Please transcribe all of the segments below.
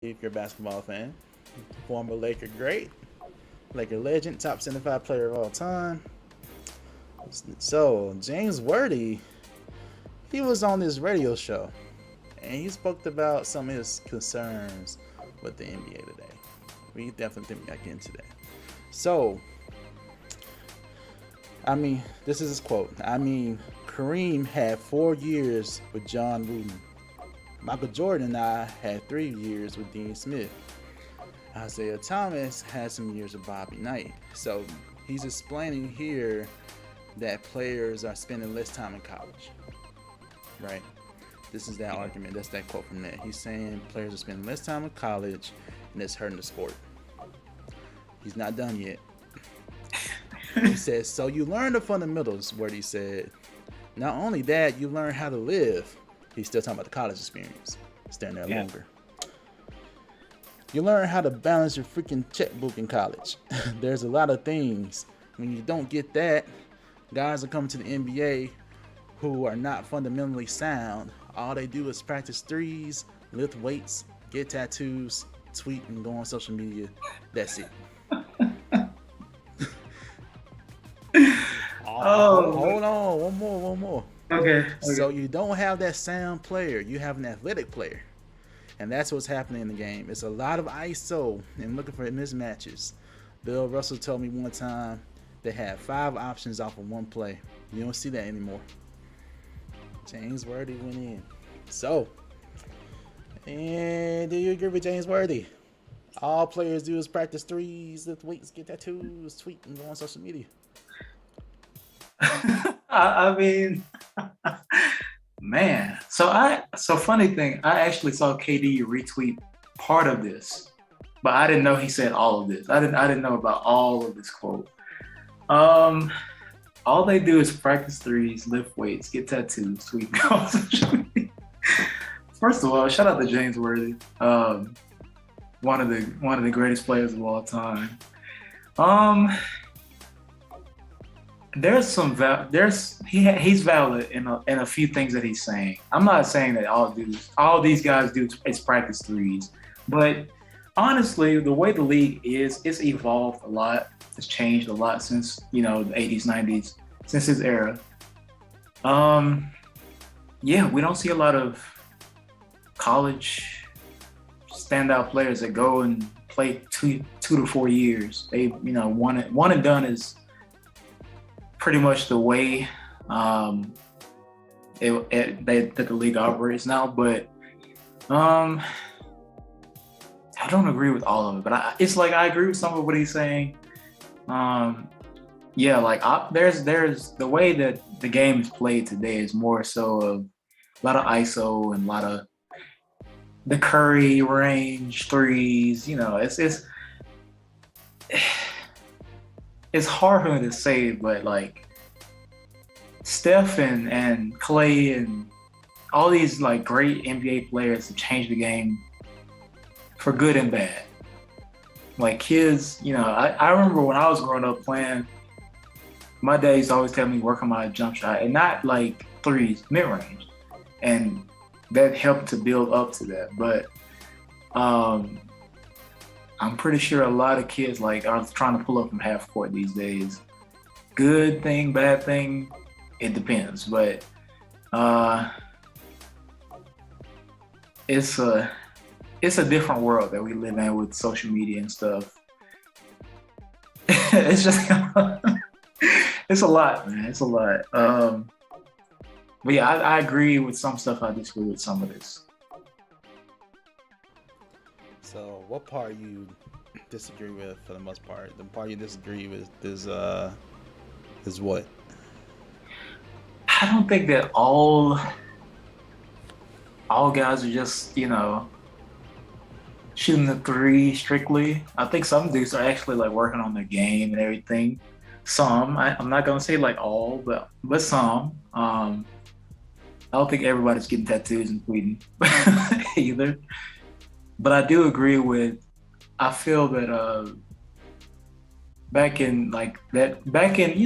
If you're a basketball fan, former Laker great, Laker legend, top 75 player of all time. So, James Worthy, he was on this radio show and he spoke about some of his concerns with the NBA today. We definitely think we got to get into that. So, this is his quote. Kareem had 4 years with John Wooden. Michael Jordan and I had 3 years with Dean Smith. Isaiah Thomas had some years with Bobby Knight. So he's explaining here that players are spending less time in college. Right? This is that argument. That's that quote from that. He's saying players are spending less time in college and it's hurting the sport. He's not done yet. He says, so you learn the fundamentals, what he said. Not only that, you learn how to live. He's still talking about the college experience. Staying there longer. You learn how to balance your freaking checkbook in college. There's a lot of things. When you don't get that, guys are coming to the NBA who are not fundamentally sound. All they do is practice threes, lift weights, get tattoos, tweet, and go on social media. That's it. Hold on. One more. Okay. So you don't have that sound player. You have an athletic player. And that's what's happening in the game. It's a lot of ISO and looking for mismatches. Bill Russell told me one time they had 5 options off of one play. You don't see that anymore. James Worthy went in. So, and do you agree with James Worthy? All players do is practice threes, lift weights, get tattoos, tweet, and go on social media. I mean, man. So funny thing, I actually saw KD retweet part of this, but I didn't know he said all of this. I didn't know about all of this quote. All they do is practice threes, lift weights, get tattoos, tweet, go on social media. First of all, shout out to James Worthy, one of the greatest players of all time. He's valid in a few things that he's saying. I'm not saying that all these guys do is practice threes, but honestly, the way the league is, it's evolved a lot. It's changed a lot since the 80s, 90s, since his era. We don't see a lot of college standout players that go and play 2 to 4 years. They one and done is pretty much the way that the league operates now, but I don't agree with all of it. But I agree with some of what he's saying. There's the way that the game is played today is more so of a lot of ISO and a lot of the Curry range threes. It's hard for me to say, but like Steph and Clay and all these like great NBA players have changed the game for good and bad. Like kids, I remember when I was growing up playing, my dad used to always tell me work on my jump shot and not like threes, mid-range. And that helped to build up to that. But I'm pretty sure a lot of kids like are trying to pull up from half court these days. Good thing, bad thing, it depends. But it's a different world that we live in with social media and stuff. It's just it's a lot, man. It's a lot. But yeah, I agree with some stuff. I disagree with some of this. So, what part you disagree with for the most part? The part you disagree with is what? I don't think that all guys are just shooting the three strictly. I think some dudes are actually like working on their game and everything. Some, I'm not gonna say like all, but some. I don't think everybody's getting tattoos and tweeting either. But I do agree with. I feel that back in not in the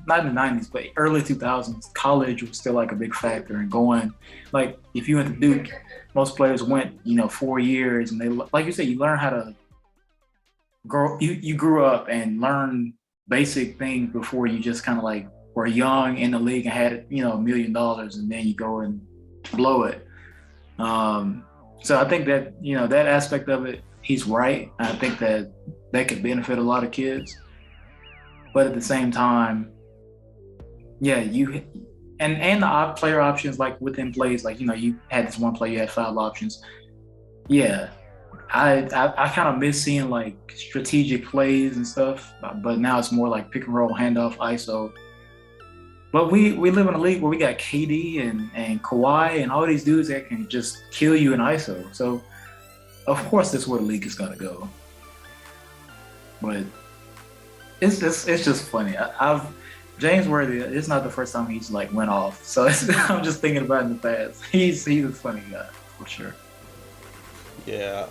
90s, but early 2000s, college was still like a big factor. And going, like, if you went to Duke, most players went 4 years, and they, like you said, you learn how to grow. You grew up and learned basic things before you just kind of like were young in the league and had $1 million, and then you go and blow it. So I think that that aspect of it, he's right. I think that could benefit a lot of kids, but at the same time, yeah, and the player options, like within plays, like you had this one play, you had 5 options. Yeah, I kind of miss seeing like strategic plays and stuff, but now it's more like pick and roll, handoff, ISO. But we live in a league where we got KD and Kawhi and all these dudes that can just kill you in ISO. So of course that's where the league is gonna go. But it's just funny. I've James Worthy. It's not the first time he's like went off. So I'm just thinking about it in the past. He's a funny guy for sure. Yeah.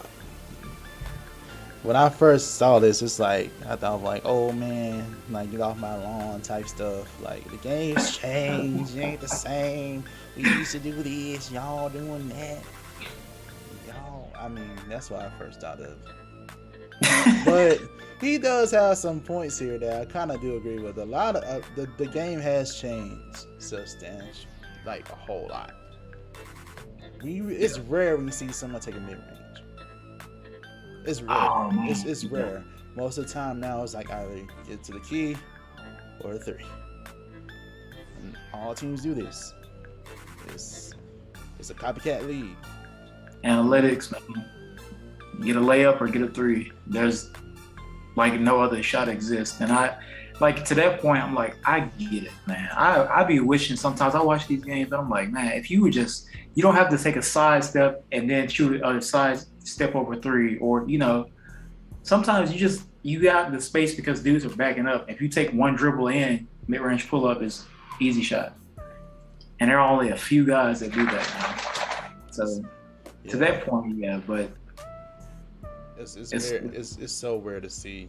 When I first saw this, it's like I thought like, oh man, like get off my lawn type stuff. Like the game's changed, it ain't the same. We used to do this, y'all doing that. I mean, that's what I first thought of. But he does have some points here that I kind of do agree with. A lot of the game has changed substantially, like a whole lot. It's rare when you see someone take a mid range. It's rare. It's rare. Most of the time now, it's like either get to the key or a 3. And all teams do this. It's a copycat league. Analytics, man. Get a layup or get a 3. There's like no other shot exists. And I, like, to that point, I'm like, I get it, man. I be wishing sometimes. I watch these games and I'm like, man, if you would just, you don't have to take a side step and then shoot a side step over 3, or sometimes you got the space because dudes are backing up. If you take one dribble in, mid-range pull-up is easy shot. And there are only a few guys that do that now. So to that point, yeah, but it's so rare to see.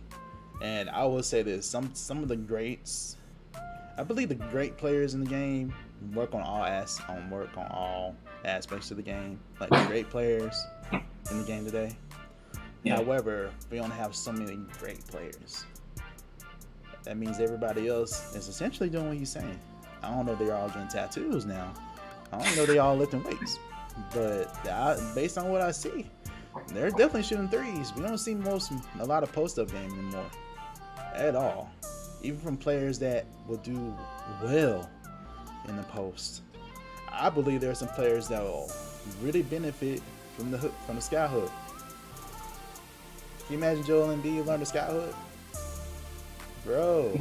And I will say this, some of the greats, I believe the great players in the game work on all aspects of the game. Like the great players in the game today. Yeah. However, we only have so many great players. That means everybody else is essentially doing what he's saying. I don't know if they're all getting tattoos now. I don't know if they all lifting weights. But based on what I see, they're definitely shooting 3s. We don't see a lot of post-up game anymore at all. Even from players that will do well in the post. I believe there are some players that will really benefit from the hook, from the sky hook. Can you imagine Joel Embiid learn the sky hook? Bro.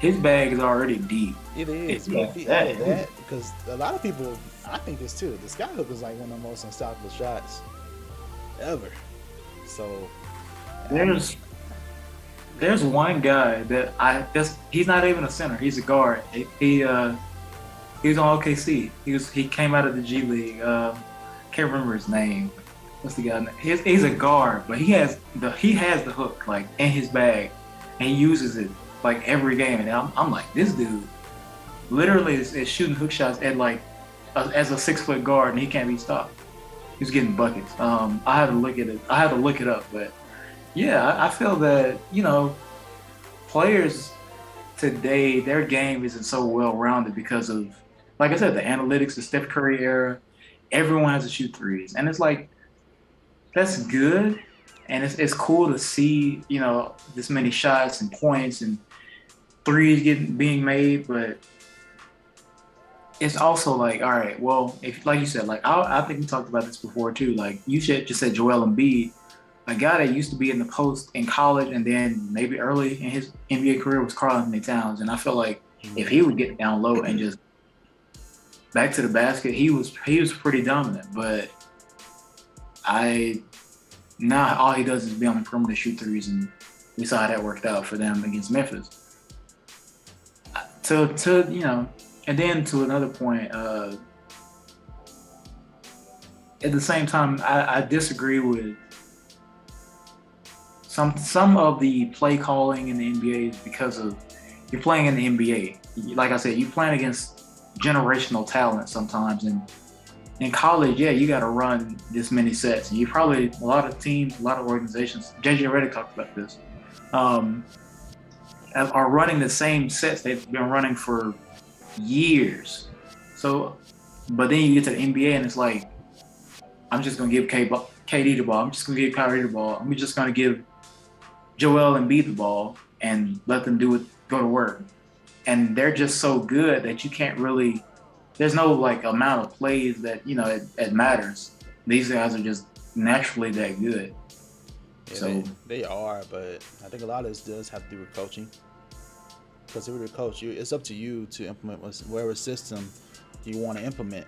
His bag is already deep. It is. If he added that, because a lot of people, I think this too, the sky hook is like one of the most unstoppable shots ever. So there's one guy that he's not even a center, he's a guard. He was on OKC. He came out of the G League. Can't remember his name. What's the guy name? He's a guard, but he has the hook like in his bag, and he uses it like every game. And I'm like, this dude literally is shooting hook shots at like as a 6-foot guard, and he can't be stopped. He's getting buckets. I had to look at it. I had to look it up, but yeah, I feel that players today, their game isn't so well rounded because of, like I said, the analytics, the Steph Curry era. Everyone has to shoot 3s, and it's like that's good, and it's cool to see this many shots and points and 3s being made, but it's also like, all right, well, if like you said, like I think we talked about this before too. Like you just said, Joel Embiid, a guy that used to be in the post in college and then maybe early in his NBA career was Karl-Anthony Towns, and I feel like if he would get down low and just back to the basket, he was pretty dominant. But now all he does is be on the perimeter, shoot 3s, and we saw how that worked out for them against Memphis. And then to another point, at the same time, I disagree with some of the play calling in the NBA is because of you're playing in the NBA. Like I said, you're playing against generational talent sometimes, and in college, yeah, you got to run this many sets. And you probably a lot of teams, a lot of organizations. JJ already talked about this. Are running the same sets they've been running for years. So, but then you get to the NBA and it's like, I'm just gonna give KD the ball. I'm just gonna give Kyrie the ball. I'm just gonna give Joel Embiid the ball and let them do it, go to work. And they're just so good that you can't really. There's no like amount of plays that it matters. These guys are just naturally that good. Yeah, so they are, but I think a lot of this does have to do with coaching. Because if you're a coach, it's up to you to implement whatever system you want to implement.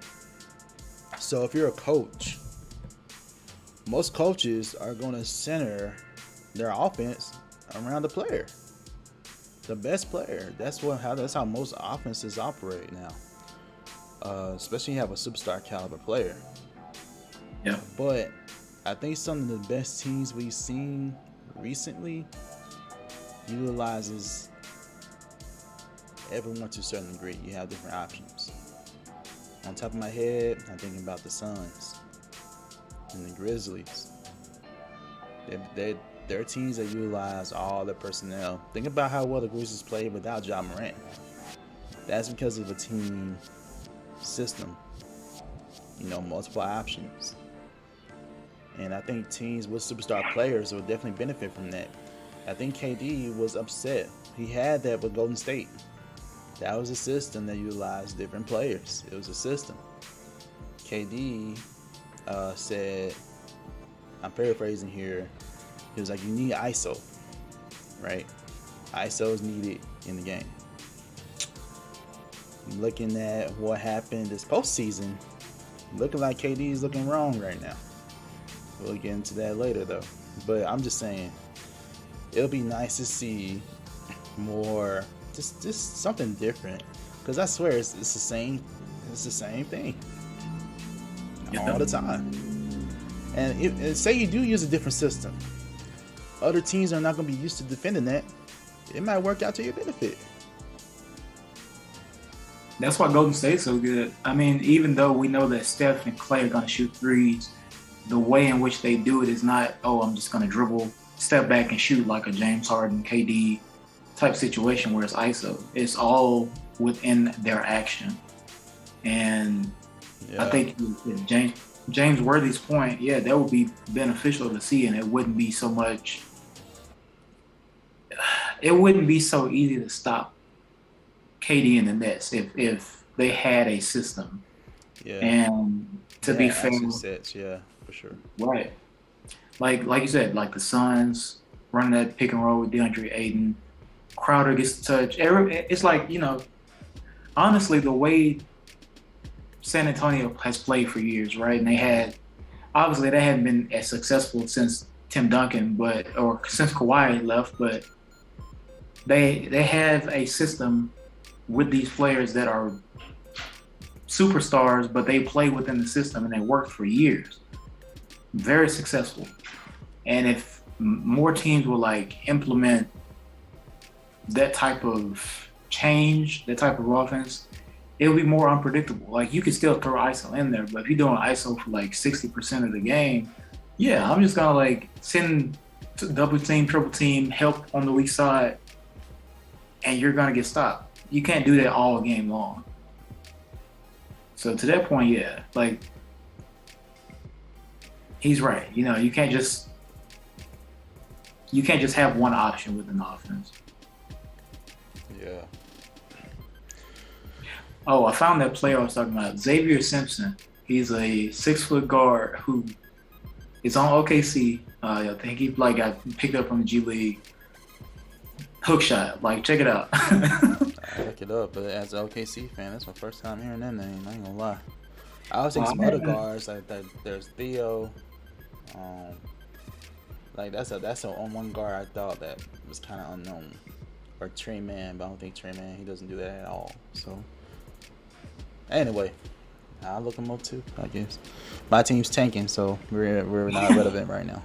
So if you're a coach, most coaches are going to center their offense around the player, the best player. That's how most offenses operate now. Especially when you have a superstar caliber player. Yeah. But I think some of the best teams we've seen recently utilizes everyone to a certain degree. You have different options. On top of my head, I'm thinking about the Suns and the Grizzlies. They're teams that utilize all their personnel. Think about how well the Grizzlies played without Ja Morant. That's because of a team system. Multiple options. And I think teams with superstar players will definitely benefit from that. I think KD was upset. He had that with Golden State. That was a system that utilized different players. It was a system. KD said, I'm paraphrasing here, he was like, you need ISO, right? ISO is needed in the game. Looking at what happened this postseason, looking like KD is looking wrong right now. We'll get into that later though. But I'm just saying, it'll be nice to see more, just something different. Because I swear it's the same thing all the time. And say you do use a different system, other teams are not going to be used to defending that. It might work out to your benefit. That's why Golden State's so good. I mean, even though we know that Steph and Clay are going to shoot threes, the way in which they do it is not, I'm just going to dribble, step back and shoot like a James Harden, KD type situation where it's ISO. It's all within their action. And I think James Worthy's point, that would be beneficial to see, and it wouldn't be so easy to stop KD and the Nets if they had a system. Yeah. And to be fair, sets, yeah, for sure. Right. Like you said, like the Suns running that pick and roll with DeAndre Ayton, Crowder gets the touch. It's like, honestly, the way San Antonio has played for years, right? And they hadn't been as successful since Tim Duncan, or since Kawhi left, but they have a system with these players that are superstars, but they play within the system and they worked for years. Very successful. And if more teams will implement that type of change, that type of offense, it'll be more unpredictable. You could still throw ISO in there, but if you're doing ISO for 60% of the game, I'm just gonna send double team, triple team, help on the weak side, and you're gonna get stopped. You can't do that all game long. So to that point, he's right. You can't just have one option with an offense. Yeah. Oh, I found that player I was talking about. Xavier Simpson. He's a 6-foot guard who is on OKC. I think he got picked up from the G League. Hook shot. Check it out. I look it up, but as an OKC fan, that's my first time hearing that name. I ain't gonna lie. I was thinking some other guards there's Theo. That's on one guard I thought that was kind of unknown, or Trey Man, but I don't think Trey Man, he doesn't do that at all. So anyway, I'll look him up too, I guess. My team's tanking, so we're not relevant right now.